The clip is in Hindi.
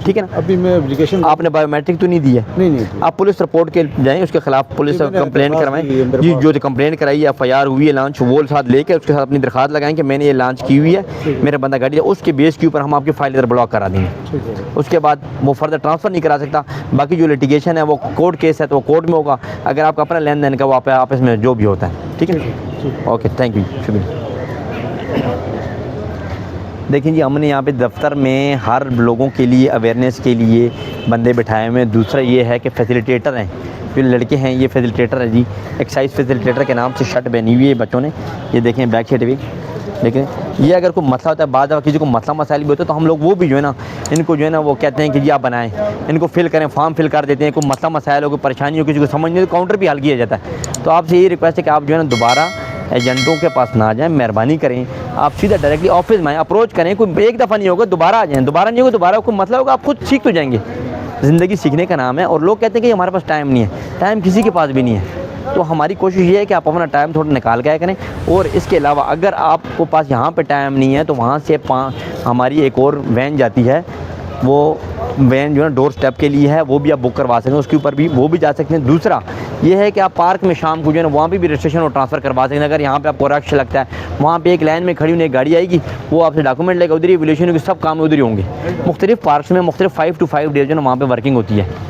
ठीक है ना। अभी मैं एप्लीकेशन आपने बायोमेट्रिक तो नहीं दी है? नहीं आप पुलिस रिपोर्ट के जाएँ, उसके खिलाफ पुलिस कंप्लेंट करवाएं जी, जो कंप्लेंट कराई है, FIR हुई है लॉन्च, वो साथ लेके उसके साथ अपनी दरखास्त लगाएं कि मैंने ये लॉन्च की हुई है, मेरा बंदा गाड़ी है, उसके बेस के ऊपर हम आपकी फाइल इधर ब्लॉक करा देंगे। उसके बाद वो फर्दर ट्रांसफ़र नहीं करा सकता। बाकी जो लिटिगेशन है वो कोर्ट केस है तो वो कोर्ट में होगा, अगर आपका अपना लेन देन का वो आपस में जो भी होता है। ठीक है, ओके, थैंक यू, शुक्रिया। देखिए जी, हमने यहाँ पे दफ्तर में हर लोगों के लिए अवेयरनेस के लिए बंदे बिठाए हुए हैं। दूसरा ये है कि फैसिलिटेटर हैं, जो लड़के हैं ये फैसिलिटेटर है जी, एक्साइज फैसिलिटेटर के नाम से शर्ट पहनी हुई है बच्चों ने, ये देखें बैक साइड भी। लेकिन ये अगर कोई मसला होता है, बाद में किसी को मसला मसाइल भी होता है तो हम लोग वो भी जो है ना, इनको जो है ना वो कहते हैं कि जी आप बनाएं, इनको फिल करें, फॉर्म फिल कर देते हैं। कोई मसला मसाइल हो, कोई परेशानी हो, किसी को समझ नहीं तो काउंटर भी हल किया जाता है। तो आपसे ये रिक्वेस्ट है कि आप जो है ना दोबारा एजेंटों के पास ना जाएं, मेहरबानी करें, आप सीधा डायरेक्टली ऑफिस में अप्रोच करें। कोई एक दफ़ा नहीं होगा, दोबारा आ जाएँ, दोबारा नहीं होगा, दोबारा कोई मतलब होगा, आप खुद सीख तो जाएंगे। ज़िंदगी सीखने का नाम है। और लोग कहते हैं कि हमारे पास टाइम नहीं है, टाइम किसी के पास भी नहीं है। तो हमारी कोशिश ये है कि आप अपना टाइम थोड़ा निकाल के आया करें। और इसके अलावा अगर आपको पास यहाँ पे टाइम नहीं है तो वहाँ से हमारी एक और वैन जाती है, वो वैन जो है डोर स्टेप के लिए है, वो भी आप बुक करवा सकते हैं, उसके ऊपर भी वो भी जा सकते हैं। दूसरा ये है कि आप पार्क में शाम को जो है ना वहाँ भी रजिस्ट्रेशन और ट्रांसफ़र करवा सकते हैं। अगर यहाँ पे आपको रश लगता है, वहाँ पे एक लाइन में खड़ी हुई एक गाड़ी आएगी, वो आपसे डॉक्यूमेंट लेकर उधर ही एवोल्यूशन होगी, सब काम उधर ही होंगे। मुख्तलिफ पार्क्स में मुख्तलिफ 5 to 5 डेज़ जो है ना वहाँ पर वर्किंग होती है।